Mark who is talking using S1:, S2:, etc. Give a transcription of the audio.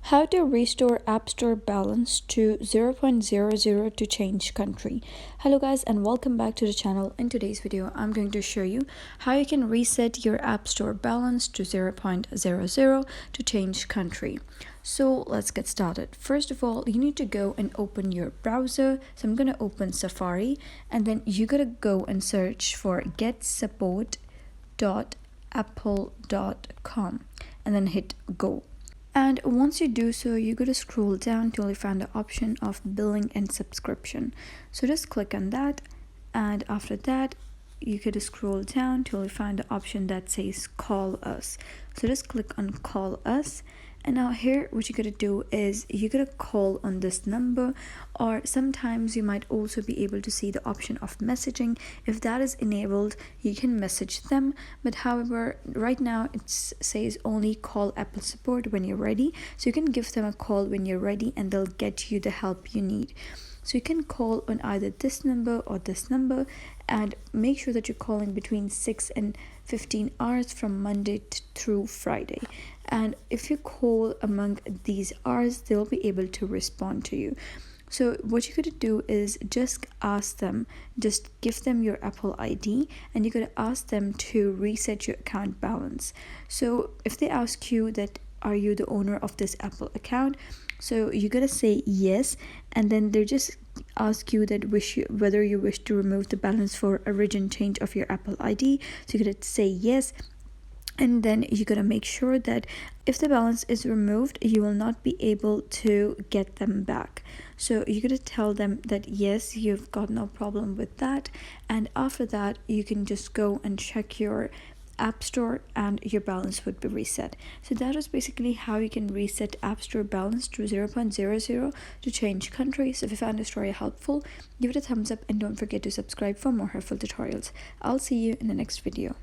S1: How to restore App Store balance to 0.00 to change country. Hello guys and welcome back to the channel. In today's video I'm going to show you how you can reset your App Store balance to 0.00 to change country. So let's get started. First of all, you need to go and open your browser. So I'm going to open Safari and then you gotta go and search for getsupport.apple.com and then hit go. And once you do so, you got to scroll down till you find the option of billing and subscription. So just click on that, and after that you got to scroll down till you find the option that says call us. So just click on call us, and now here what you gotta do is you gotta call on this number, or sometimes you might also be able to see the option of messaging. If that is enabled, you can message them, but however right now it says only call Apple support when you're ready. So you can give them a call when you're ready and they'll get you the help you need. So you can call on either this number or this number, and make sure that you're calling between 6 and 15 hours from Monday through Friday. And if you call among these hours, they'll be able to respond to you. So what you gotta do is just ask them, just give them your Apple ID, and you gotta ask them to reset your account balance. So if they ask you that are you the owner of this Apple account, so you gotta say yes, and then they just ask you that whether you wish to remove the balance for a urgent change of your Apple ID. So you gotta say yes, and then you gotta make sure that if the balance is removed, you will not be able to get them back. So you gotta tell them that yes, you've got no problem with that, and after that you can just go and check your App Store and your balance would be reset. So that is basically how you can reset App Store balance to 0.00 to change country. So if you found this story helpful, give it a thumbs up and don't forget to subscribe for more helpful tutorials. I'll see you in the next video.